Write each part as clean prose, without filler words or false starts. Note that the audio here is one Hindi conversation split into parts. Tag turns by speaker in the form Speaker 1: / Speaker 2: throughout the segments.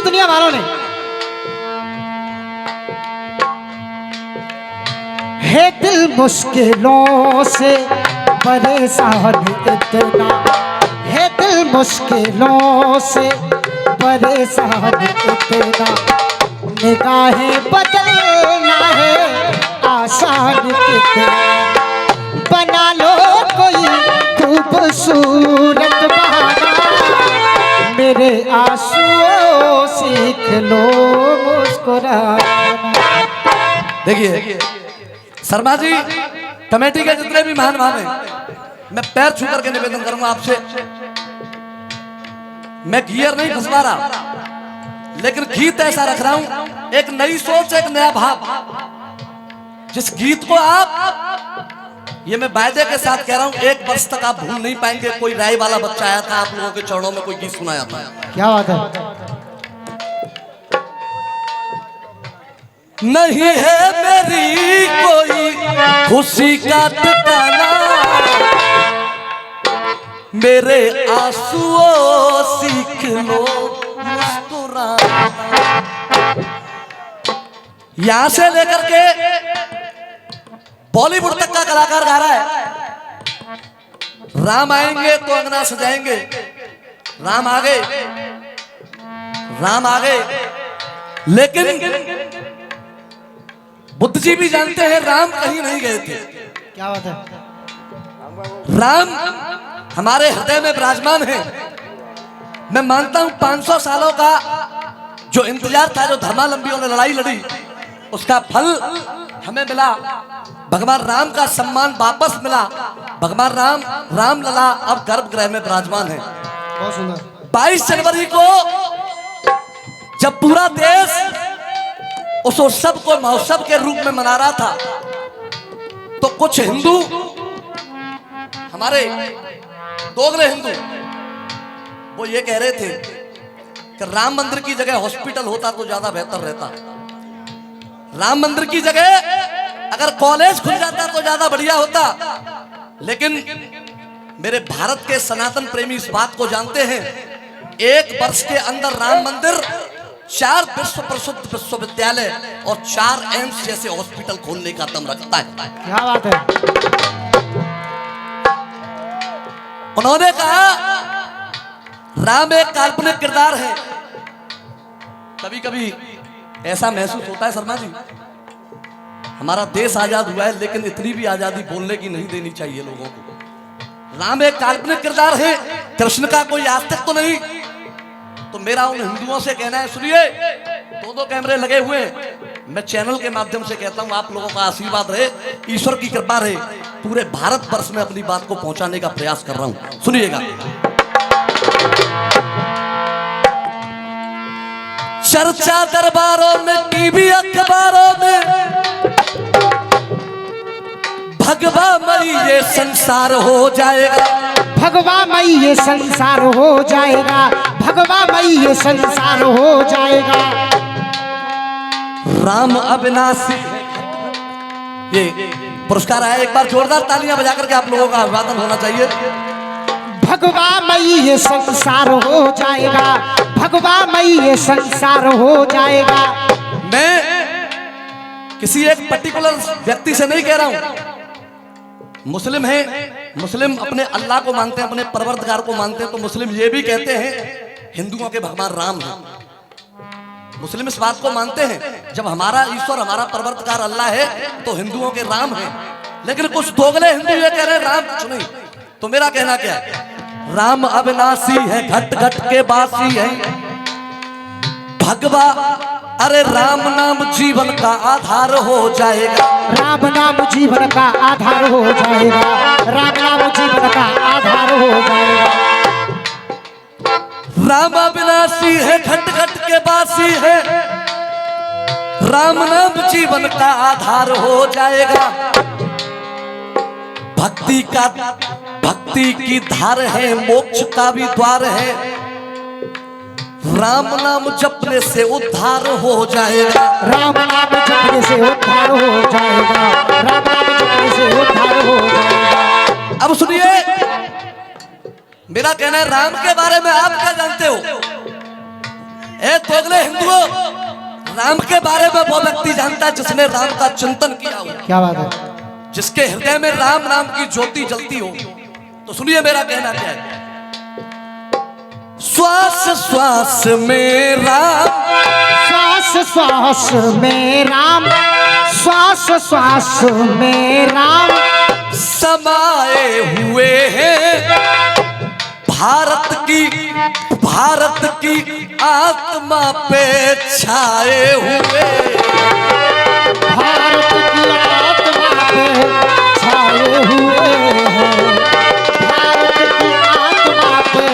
Speaker 1: पूरी दुनिया वालों ने है दिल मुश्किलों से परेशान इतना, है दिल मुश्किलों से परेशान इतना, निगाहें बदलना है आसान कितना, बना लो कोई खूबसूरत बहाना, मेरे आंसुओं सीख लो मुस्कुराना।
Speaker 2: देखिए शर्मा जी, कमेटी के जितने भी मेहमान हैं, मैं पैर छू करके निवेदन करूंगा आपसे, मैं गियर नहीं फंसवा रहा, लेकिन गीत ऐसा रख रहा हूं, एक नई सोच, एक नया भाव। जिस गीत को आप, ये मैं वायदे के साथ कह रहा हूं, 1 वर्ष तक आप भूल नहीं पाएंगे। कोई राय वाला बच्चा आया था, आप लोगों के चरणों में कोई गीत सुनाया था।
Speaker 1: क्या बात है।
Speaker 2: नहीं है मेरी कोई खुशी का ठिकाना, मेरे आंसुओं सीख लो मुस्कुराना। यहां से लेकर के बॉलीवुड तक का कलाकार गा रहा है, राम आएंगे तो अंगना सजाएंगे, राम आ गए, राम आ गए। लेकिन बुद्ध जी भी जानते हैं राम कहीं नहीं गए थे।
Speaker 1: क्या बात है।
Speaker 2: राम हमारे हृदय में विराजमान है। मैं मानता हूं 500 सालों का जो इंतजार था, जो धर्मावलंबियों ने लड़ाई लड़ी, उसका फल हमें मिला। भगवान राम का सम्मान वापस मिला। भगवान राम, रामलला अब गर्भगृह में विराजमान है।
Speaker 1: बहुत सुंदर।
Speaker 2: 22 जनवरी को जब पूरा देश उस उत्सव को महोत्सव के रूप में मना रहा था, तो कुछ हिंदू, हमारे दोगले हिंदू, वो ये कह रहे थे कि राम मंदिर की जगह हॉस्पिटल होता तो ज्यादा बेहतर रहता, राम मंदिर की जगह अगर कॉलेज खुल जाता तो ज्यादा बढ़िया होता। लेकिन मेरे भारत के सनातन प्रेमी इस बात को जानते हैं, 1 वर्ष के अंदर राम मंदिर, 4 विश्व प्रसिद्ध विश्वविद्यालय और 4 एम्स जैसे हॉस्पिटल खोलने का दम रखता है।
Speaker 1: क्या बात है।
Speaker 2: उन्होंने कहा राम एक काल्पनिक किरदार है। कभी कभी ऐसा महसूस होता है शर्मा जी, हमारा देश आजाद हुआ है, लेकिन इतनी भी आजादी बोलने की नहीं देनी चाहिए लोगों को। राम एक काल्पनिक किरदार है, कृष्ण का कोई आस्तिक तो नहीं। तो मेरा उन हिंदुओं से कहना है, सुनिए, 2 कैमरे लगे हुए हैं, मैं चैनल के माध्यम से कहता हूं, आप लोगों का आशीर्वाद रहे, ईश्वर की कृपा रहे, पूरे भारतवर्ष में अपनी बात को पहुंचाने का प्रयास कर रहा हूं। सुनिएगा। चर्चा दरबारों में, टीवी अखबारों में, भगवा मई ये संसार हो जाएगा,
Speaker 1: भगवा मई ये संसार हो जाएगा, भगवा मई ये संसार हो जाएगा।
Speaker 2: राम अविनाशी। ये पुरस्कार आया, एक बार जोरदार तालियां बजाकर के आप लोगों का अभिवादन होना चाहिए।
Speaker 1: भगवा मई ये संसार हो जाएगा, भगवा मई ये संसार हो जाएगा।
Speaker 2: मैं किसी एक पर्टिकुलर व्यक्ति से नहीं कह रहा हूं, मुस्लिम है, मुस्लिम अपने अल्लाह को मानते हैं, अपने परवरदिगार को मानते हैं, तो मुस्लिम ये भी कहते हैं हिंदुओं के भगवान राम हैं। मुस्लिम इस बात को मानते हैं, जब हमारा ईश्वर, हमारा परवरदिगार अल्लाह है, तो हिंदुओं के राम हैं। लेकिन कुछ दोगले हिंदू ये कह रहे हैं राम कुछ नहीं। तो मेरा कहना क्या है, राम अविनाशी है, घट घट के बासी है, भगवा, अरे राम नाम जीवन का आधार हो जाएगा,
Speaker 1: राम नाम जीवन का आधार हो जाएगा, राम नाम जीवन का आधार हो जाएगा।
Speaker 2: राम अविनाशी है, घट घट के बासी है, राम नाम जीवन का आधार हो जाएगा। भक्ति की धार है, मोक्ष का भी द्वार है, राम नाम जपने से उद्धार हो जाएगा,
Speaker 1: राम नाम जपने से उद्धार हो जाएगा, राम नाम जपने से उद्धार हो जाएगा।
Speaker 2: अब सुनिए, मेरा कहना है, राम के बारे में आप क्या जानते हो? ए दोगले हिंदुओं, राम के बारे में वो व्यक्ति जानता है जिसने राम का चिंतन किया हो,
Speaker 1: क्या बात है।
Speaker 2: जिसके हृदय में राम नाम की ज्योति जलती हो। तो सुनिए मेरा कहना क्या है। श्वास श्वास में राम,
Speaker 1: श्वास श्वास में राम, श्वास श्वास में राम
Speaker 2: समाए हुए हैं। भारत की आत्मा पे छाए हुए,
Speaker 1: भारत की आत्मा पे छाए हुए हैं, भारत की आत्मा पे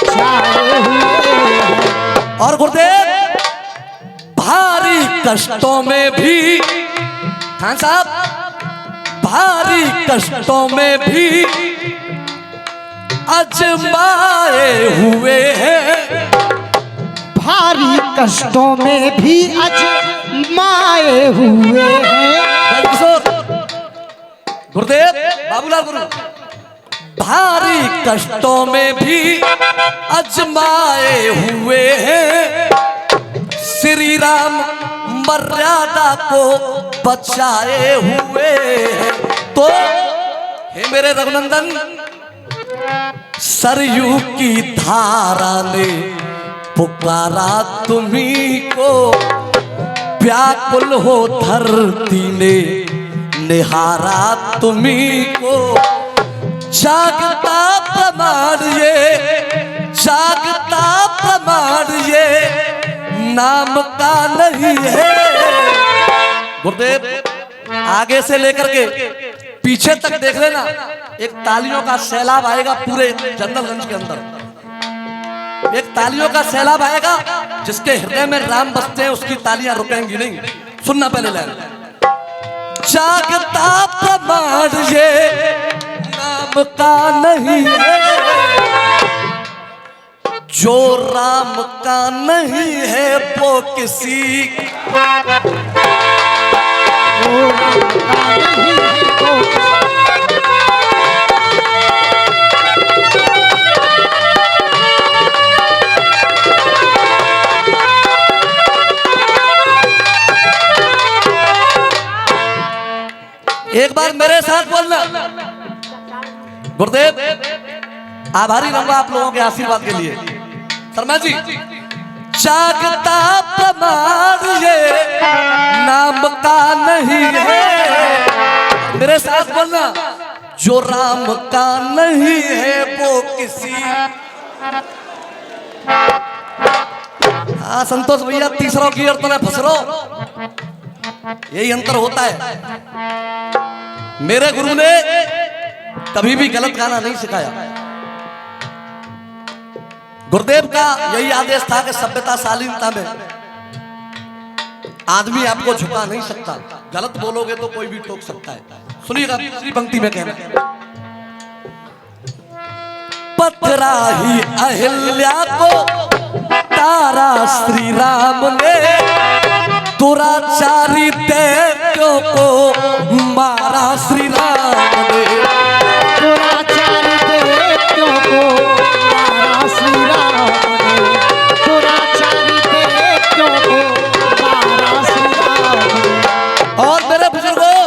Speaker 1: छाए हुए हैं।
Speaker 2: और गुरुदेव भारी कष्टों में भी, खान साहब, भारी कष्टों में भी अजमाए हुए हैं।
Speaker 1: भारी कष्टों में भी अजमाए हुए हैं।
Speaker 2: गुरुदेव बाबूलाल गुरु, भारी कष्टों में भी अजमाए हुए हैं। श्री राम मर्यादा को बचाए हुए हैं। तो हे मेरे रघुनंदन, सरयू की धारा ने पुकारा तुम्ही को, व्याकुल हो धरती ने निहारा तुम्ही को। जागता प्रमाण ये, जागता प्रमाण ये नाम का नहीं है। गुरुदेव आगे से लेकर के पीछे तक देख लेना, एक तालियों का सैलाब आएगा पूरे जनरलगंज के अंदर। एक तालियों का सैलाब आएगा, जिसके हृदय में राम बसते हैं उसकी तालियां रुकेंगी नहीं। सुनना पहले लाइन। जागता प्रमाण ये नाम का नहीं है, जो राम का नहीं है वो किसी एक बार मेरे साथ बोलना। गुरुदेव आभारी रहूंगा आप लोगों के आशीर्वाद के लिए। शर्मा जी, जागता प्रमाण ये नाम का नहीं है। मेरे साथ बोलना, जो राम का नहीं है वो किसी। हाँ संतोष भैया, तीसरा गियर तो फंस रहो, यही अंतर होता है। मेरे गुरु ने कभी भी गलत गाना नहीं सिखाया। गुरुदेव का यही आदेश था कि सभ्यता शालीनता में आदमी आपको झुका नहीं सकता, गलत बोलोगे तो कोई भी टोक सकता है। सुनिएगा दूसरी पंक्ति में कहना, पथराही अहिल्या को तारा श्री राम ने, दुराचारी दैत्यों को मारा श्री राम ने।
Speaker 1: दुराचारी दैत्यों को मारा श्री राम ने, दुराचारी दैत्यों को मारा श्री राम ने।
Speaker 2: और मेरे बुजुर्गों,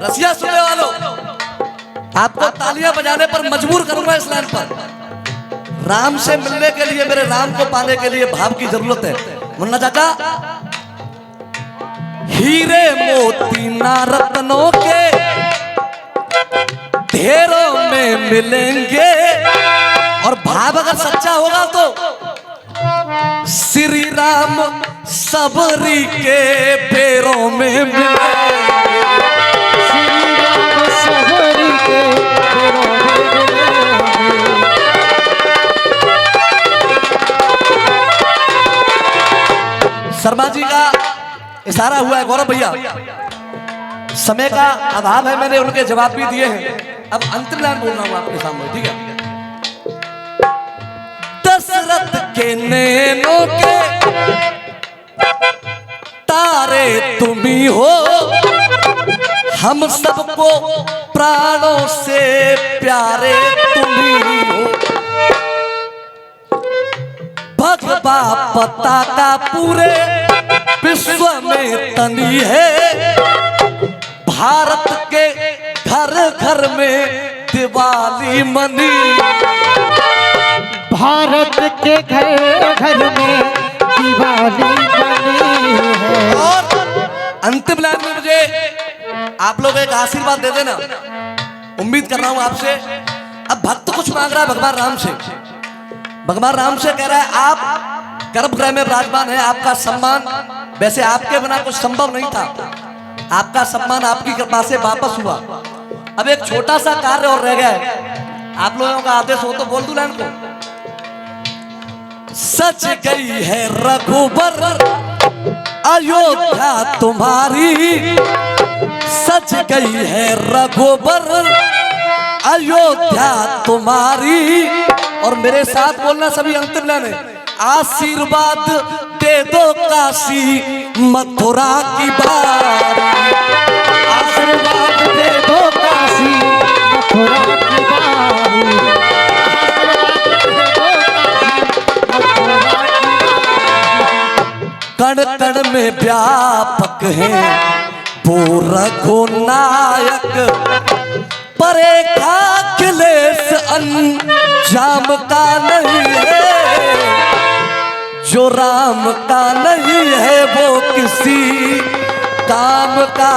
Speaker 2: रसिया सुनने वालों, आपको तालियां बजाने पर मजबूर करूंगा इस लाइन पर। राम से मिलने के लिए, मेरे राम को पाने के लिए भाव की जरूरत है। मुन्ना चाचा, हीरे मोती ना रत्नों के ढेरों में मिलेंगे, और भाव अगर सच्चा होगा तो श्री राम सबरी के पैरों में मिलेंगे।
Speaker 1: श्री राम सबरी के पैरों में मिलेंगे।
Speaker 2: शर्मा जी का इशारा हुआ है। गौरव भैया, समय का अभाव है, मैंने उनके जवाब भी दिए हैं। अब अंतिम लाइन बोल रहा हूं आपके सामने, ठीक है। दशरथ के नैनों के तारे तुम ही हो, हम सबको प्राणों से प्यारे तुम ही हो। भगवान सभा पता का पूरे विश्व में तनी है। भारत के घर घर में दिवाली मनी।
Speaker 1: भारत के घर घर में दिवाली बनी है।
Speaker 2: और अंतिम लाइन में मुझे आप लोग एक आशीर्वाद दे देना, उम्मीद कर रहा हूं आपसे। अब भक्त कुछ मांग रहा है भगवान राम से। भगवान राम से कह रहा है आप गर्भगृह में विराजमान है, आपका सम्मान वैसे आपके बिना कुछ संभव नहीं था, आपका सम्मान आपकी कृपा से वापस हुआ। अब एक छोटा सा कार्य और रह गया है, आप लोगों का आदेश हो तो बोल दूं लाइन को। सच गई है रघुबर अयोध्या तुम्हारी, सच गई है रघुबर अयोध्या तुम्हारी। और मेरे साथ बोलना सभी अंतिम लाइन है, आशीर्वाद दे दो काशी मथुरा की बारी।
Speaker 1: आशीर्वाद दे दो काशी मथुरा की बारी।
Speaker 2: कण कण में व्यापक है वो रघुनायक, परे का क्लेश अंजाम का नहीं है। जो राम का नहीं है वो किसी काम का